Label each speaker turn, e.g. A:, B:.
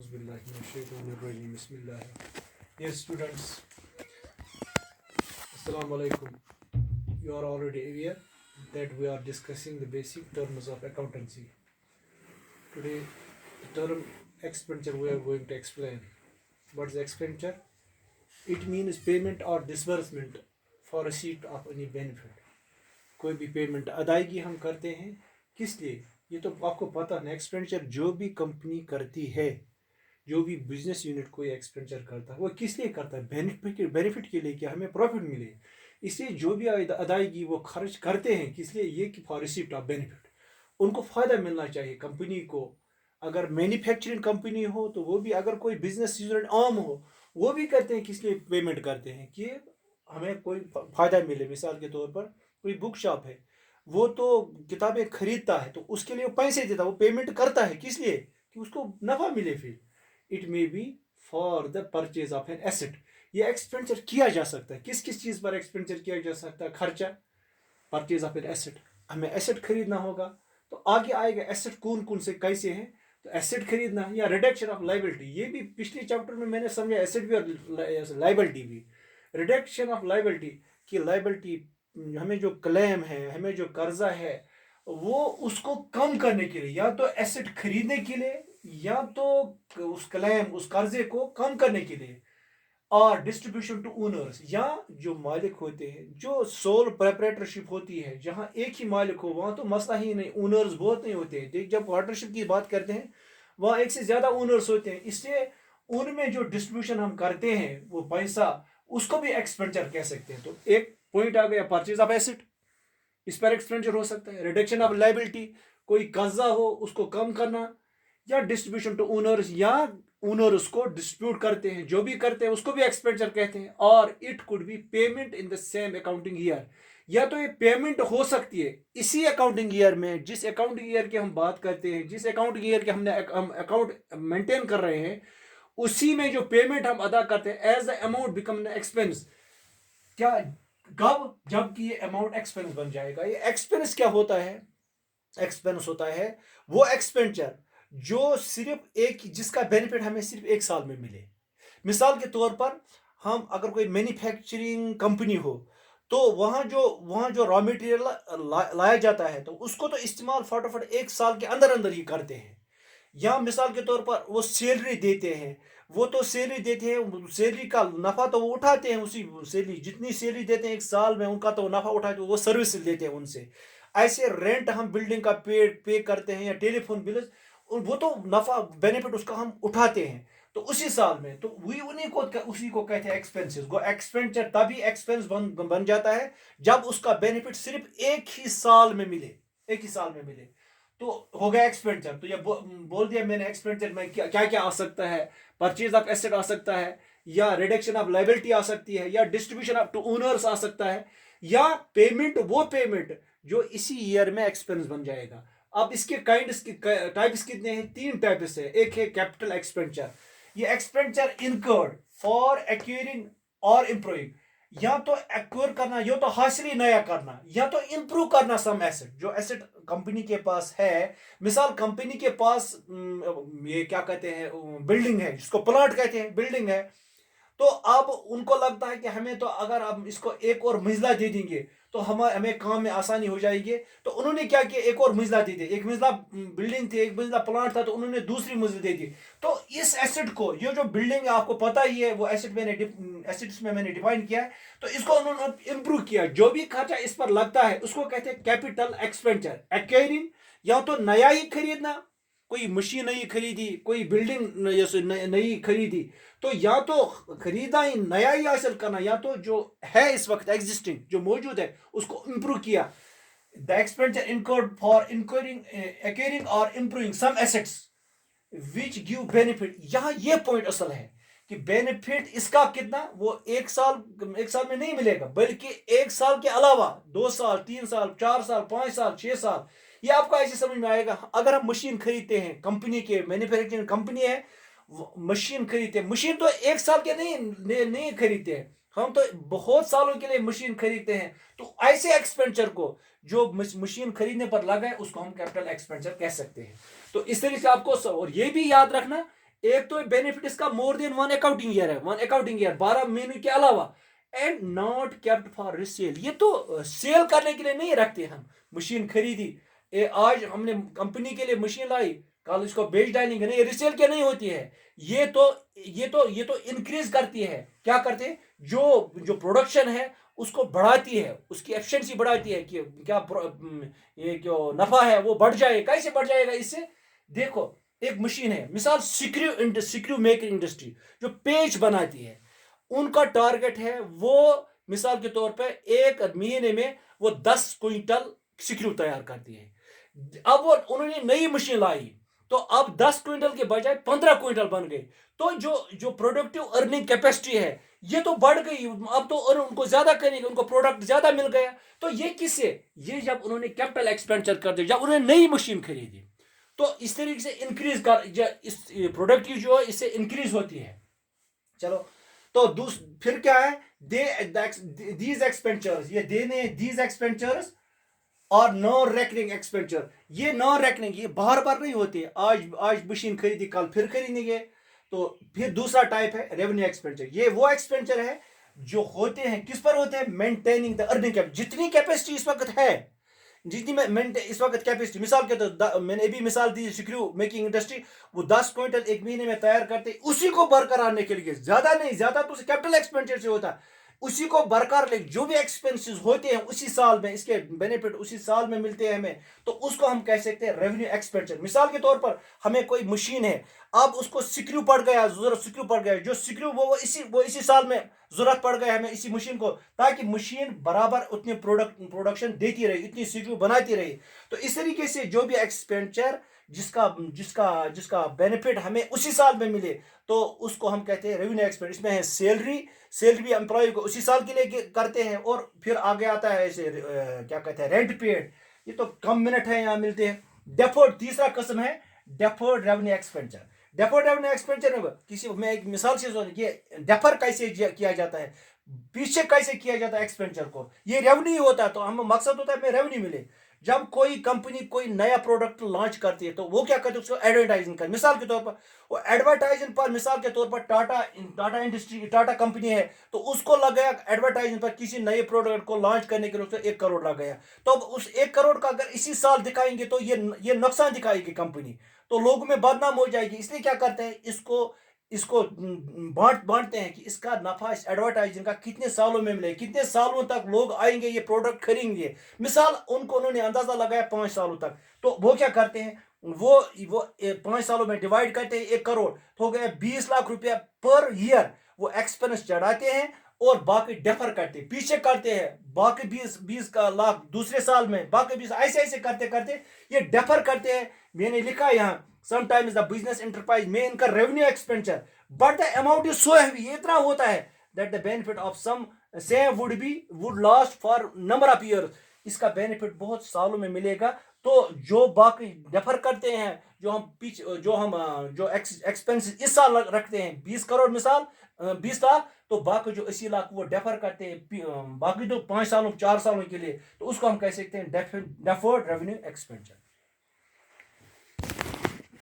A: Bismillah. Yes, students, Assalamu alaikum. You are already aware that we are discussing the basic terms of accountancy. Today, the term expenditure we are going to explain. What is expenditure? It means payment or disbursement for receipt of any benefit. कोई भी payment अदायगी हम करते हैं किस लिए? ये तो आपको पता है, एक्सपेंडिचर जो भी कंपनी करती है, जो भी बिजनेस यूनिट कोई एक्सपेंडिचर करता है वो किस लिए करता है? बेनिफिट के लिए, कि हमें प्रॉफिट मिले। इसलिए जो भी अदायगी वो खर्च करते हैं किस लिए? ये कि फॉर रिसीप्ट ऑफ बेनिफिट, उनको फ़ायदा मिलना चाहिए कंपनी को। अगर मैन्युफैक्चरिंग कंपनी हो तो वो भी, अगर कोई बिजनेस यूनिट आम हो वो भी करते हैं, किस लिए पेमेंट करते हैं? कि हमें कोई फ़ायदा मिले। मिसाल के तौर पर कोई बुक शॉप है, वो तो किताबें खरीदता है तो उसके लिए वो पैसे देता है, वो पेमेंट करता है किस लिए? कि उसको नफ़ा मिले। फिर it may be for the purchase of an asset. ये एक्सपेंडिचर किया जा सकता है किस किस चीज़ पर एक्सपेंडिचर किया जा सकता है? खर्चा, परचेज ऑफ एन एसेट, हमें एसेट खरीदना होगा तो आगे आएगा एसेट कौन कौन से कैसे हैं, तो एसेट खरीदना। या रिडक्शन ऑफ लाइबिलिटी, ये भी पिछले चैप्टर में मैंने समझा, एसेट भी और लाइबिलिटी भी। रिडक्शन ऑफ लाइबिलिटी, कि लाइबिलिटी हमें जो क्लेम है, हमें जो कर्जा है, वो उसको कम करने के लिए, या तो एसेट खरीदने के लिए या तो उस क्लेम, उस कर्जे को कम करने के लिए। और डिस्ट्रीब्यूशन टू ओनर्स, या जो मालिक होते हैं, जो सोल प्रोप्राइटरशिप होती है, जहां एक ही मालिक हो वहां तो मसला ही नहीं, ओनर्स बहुत नहीं होते हैं। देख, जब पार्टनरशिप की बात करते हैं वहां एक से ज्यादा ओनर्स होते हैं, इसलिए उनमें जो डिस्ट्रीब्यूशन हम करते हैं वो पैसा, उसको भी एक्सपेंडिचर कह सकते हैं। तो एक पॉइंट आ गया परचेज ऑफ एसेट, इस पर एक्सपेंडिचर हो सकता है। रिडक्शन ऑफ लाइबिलिटी, कोई कर्जा हो उसको कम करना। या डिस्ट्रीब्यूशन टू ओनर्स, या ओनर्स को डिस्ट्रीब्यूट करते हैं, जो भी करते हैं उसको भी एक्सपेंडिचर कहते हैं। और it could be payment in the same accounting year, या तो ये पेमेंट हो सकती है इसी अकाउंटिंग ईयर में, जिस अकाउंटिंग ईयर की हम बात करते हैं, जिस अकाउंटिंग ईयर के हम अकाउंट मेंटेन कर रहे हैं, उसी में जो पेमेंट हम अदा करते हैं as the amount become expense. क्या, कब? जबकि ये अमाउंट एक्सपेंस बन जाएगा। ये एक्सपेंस क्या होता है? एक्सपेंस होता है वो एक्सपेंडिचर जो सिर्फ एक, जिसका बेनिफिट हमें सिर्फ एक साल में मिले। मिसाल के तौर पर, हम अगर कोई मैन्युफैक्चरिंग कंपनी हो तो वहाँ जो रॉ मटेरियल लाया जाता है तो उसको तो इस्तेमाल फटाफट एक साल के अंदर अंदर ही करते हैं। या मिसाल के तौर पर वो सैलरी देते हैं, वो तो सैलरी देते हैं, सैलरी का नफ़ा तो वो उठाते हैं, उसी सैलरी जितनी सैलरी देते हैं एक साल में उनका तो नफ़ा उठाते हैं, वो सर्विस लेते हैं उनसे। ऐसे रेंट हम बिल्डिंग का पे करते हैं, या टेलीफोन बिल, वो तो नफ़ा बेनिफिट उसका हम उठाते हैं। तो उसी साल में तो वही उन्हीं को, उसी को कहते हैं एक्सपेंसेस। वो एक्सपेंडिचर तभी एक्सपेंस बन जाता है जब उसका बेनिफिट सिर्फ एक ही साल में मिले, एक ही साल में मिले। तो हो गया एक्सपेंडिचर। तो ये बोल दिया मैंने एक्सपेंडिचर में क्या क्या आ सकता है। परचेज ऑफ एसेट आ सकता है, या रिडक्शन ऑफ लाइबिलिटी आ सकती है, या डिस्ट्रीब्यूशन ऑफ टू ओनर्स आ सकता है, या पेमेंट, वो पेमेंट जो इसी ईयर में एक्सपेंस बन जाएगा। अब इसके टाइप्स कितने हैं? 3 टाइप्स है। एक है कैपिटल एक्सपेंडिचर, ये एक्सपेंडिचर इनकर्ड फॉर एक्वायरिंग और इंप्रूविंग, या तो एक्वायर करना, या तो हासिल ही नया करना, या तो इंप्रूव करना सम एसेट, जो एसेट कंपनी के पास है। मिसाल कंपनी के पास ये क्या कहते हैं, बिल्डिंग है, जिसको प्लाट कहते हैं, बिल्डिंग है। तो अब उनको लगता है कि हमें तो अगर अब इसको एक और मंजिला दे देंगे तो हमें काम में आसानी हो जाएगी। तो उन्होंने क्या किया, एक और मंजिला दे दी। एक मंजिला बिल्डिंग थी, एक मंजिला प्लाट था, तो उन्होंने दूसरी मंजिल दे दी। तो इस एसेट को, ये जो बिल्डिंग है आपको पता ही है, वो एसेट्स में मैंने डिफाइन किया है। तो इसको उन्होंने इंप्रूव किया। जो भी खर्चा इस पर लगता है उसको कहते हैं कैपिटल एक्सपेंडिचर। एक्वायरिंग, या तो नया ही खरीदना, कोई मशीन नई खरीदी, कोई बिल्डिंग नई खरीदी, तो या तो खरीदा ही, नया ही हासिल करना, या तो जो है इस वक्त एग्जिस्टिंग, जो मौजूद है, उसको इंप्रूव किया। The expenditure incurred for acquiring और improving some assets which give benefit. यहाँ ये पॉइंट असल है कि बेनिफिट इसका कितना, वो एक साल में नहीं मिलेगा, बल्कि एक साल के अलावा 2 साल, 3 साल, 4 साल, 5 साल, 6 साल। ये आपको ऐसे समझ में आएगा। अगर हम मशीन खरीदते हैं, कंपनी के, मैन्युफैक्चरिंग कंपनी है, मशीन खरीदते हैं, मशीन तो एक साल के नहीं खरीदते हैं, हम तो बहुत सालों के लिए मशीन खरीदते हैं। तो ऐसे एक्सपेंडिचर को जो मशीन खरीदने पर लगा है उसको हम कैपिटल एक्सपेंडिचर कह सकते हैं। तो इस तरीके से आपको, और ये भी याद रखना,
B: एक तो बेनिफिट इसका मोर देन 1 अकाउंटिंग ईयर है, 1 अकाउंटिंग ईयर 12 महीने के अलावा, and not kept for resale. ये तो सेल करने के लिए नहीं रखते हम। मशीन खरीदी, आज हमने कंपनी के लिए मशीन लाई, कल इसको बेच डालेंगे, नहीं, रिसेल के नहीं होती है। ये तो इंक्रीज करती है। क्या करते हैं, जो जो प्रोडक्शन है उसको बढ़ाती है, उसकी एफिशिएंसी बढ़ाती है कि क्या ये जो नफा है वो बढ़ जाए। कैसे बढ़ जाएगा इससे, देखो, एक मशीन है, मिसाल सिक्रू मेकिंग इंडस्ट्री जो पेज बनाती है, उनका टारगेट है वो, मिसाल के तौर पे एक महीने में वो 10 क्विंटल सिक्रू तैयार करती है। अब वो उन्होंने नई मशीन लाई, तो अब 10 क्विंटल के बजाय 15 क्विंटल बन गए। तो जो जो प्रोडक्टिव अर्निंग कैपेसिटी है ये तो बढ़ गई। अब तो और उनको ज्यादा करेंगे, उनको प्रोडक्ट ज्यादा मिल गया। तो ये किससे, ये जब उन्होंने कैपिटल एक्सपेंडिचर कर दिया, जब उन्होंने नई मशीन खरीदी, तो इस तरीके से इंक्रीज कर, इस प्रोडक्टिव जो है इससे इंक्रीज होती है। चलो, तो फिर क्या है, दीज एक्सपेंडिचर्स, ये देने दीज एक्सपेंडिचर्स और नॉन रेकरिंग एक्सपेंडिचर। ये नॉन रेकरिंग, ये बार बार नहीं होती है। आज आज मशीन खरीदी, कल फिर खरीदेंगे। तो फिर दूसरा टाइप है रेवेन्यू एक्सपेंडिचर। ये वो एक्सपेंडिचर है जो होते हैं, किस पर होते हैं, मेंटेनिंग द अर्निंग कैपेसिटी। जितनी कैपेसिटी इस वक्त है, जितनी में इस वक्त कैपेसिटी, मिसाल के तो मैंने अभी मिसाल दी स्क्रू मेकिंग इंडस्ट्री, वो 10 क्विंटल एक महीने में तैयार करते, उसी को बरकरार रखने के लिए, ज्यादा नहीं, ज्यादा तो कैपिटल एक्सपेंडिचर से होता है, उसी को बरकरार ले, जो भी एक्सपेंसेस होते हैं उसी साल में, इसके बेनिफिट उसी साल में मिलते हैं हमें, तो उसको हम कह सकते हैं रेवेन्यू एक्सपेंडिचर। मिसाल के तौर पर हमें कोई मशीन है, अब उसको स्क्रू पड़ गया, जरूरत स्क्रू पड़ गया, जो स्क्रू वो इसी साल में जरूरत पड़ गया हमें इसी मशीन को, ताकि मशीन बराबर उतनी प्रोडक्शन देती रही, इतनी स्क्रू बनाती रही। तो इस तरीके से जो भी एक्सपेंडिचर जिसका जिसका जिसका बेनिफिट हमें उसी साल में मिले, तो उसको हम कहते हैं रेवेन्यू एक्सपेंडिचर। इसमें है सैलरी, सैलरी भी एम्प्लॉय को उसी साल के लिए करते हैं। और फिर आगे आता है ऐसे क्या कहते हैं, रेंट पेड, ये तो कम मिनट है यहाँ मिलते हैं। डेफर्ड, तीसरा किस्म है deferred revenue expenditure. Deferred revenue expenditure में किसी, मैं एक मिसाल से ये डेफर कैसे किया जाता है, पीछे कैसे किया जाता है एक्सपेंडिचर को, ये रेवेन्यू होता है। तो हम मकसद होता है हमें रेवेन्यू मिले। जब कोई कंपनी कोई नया प्रोडक्ट लॉन्च करती है तो वो क्या करती है, उसको एडवर्टाइजिंग कर, मिसाल के तौर पर वो एडवर्टाइजिंग पर, मिसाल के तौर पर टाटा इंडस्ट्री, टाटा कंपनी है, तो उसको लग गया एडवर्टाइजिंग पर किसी नए प्रोडक्ट को लॉन्च करने के लिए उसको 1 करोड़ लग गया। तो अब उस 1 करोड़ का अगर इसी साल दिखाएंगे तो ये नुकसान दिखाएगी कंपनी, तो लोगों में बदनाम हो जाएगी। इसलिए क्या करते हैं, इसको इसको बांटते हैं कि इसका नफा इस एडवर्टाइजिंग का कितने सालों में मिले, कितने सालों तक लोग आएंगे ये प्रोडक्ट खरीदेंगे। मिसाल उन्होंने अंदाजा लगाया 5 सालों तक, तो वो क्या करते हैं, वो 5 सालों में डिवाइड करते हैं 1 करोड़, तो हो गया 20 लाख रुपया पर ईयर। वो एक्सपेंस चढ़ाते हैं और बाकी डेफर करते हैं, पीछे करते हैं, बाकी 20 का लाख दूसरे साल में, बाकी 20, ऐसे ऐसे करते करते ये डेफर करते हैं। मैंने लिखा यहाँ, sometimes the business enterprise may incur revenue expenditure but the amount is so heavy, ये इतना होता है, that the benefit of some same would last for number of years, इसका बेनिफिट बहुत सालों में मिलेगा। तो जो बाकी डेफर करते हैं, जो एक्सपेंस इस साल रखते हैं 20 करोड़, मिसाल 20 लाख, तो बाकी जो 80 लाख वो डेफर करते हैं, बाकी तो 5 सालों 4 सालों के लिए, तो उसको हम कह सकते हैं डेफर्ड रेवेन्यू एक्सपेंडिचर।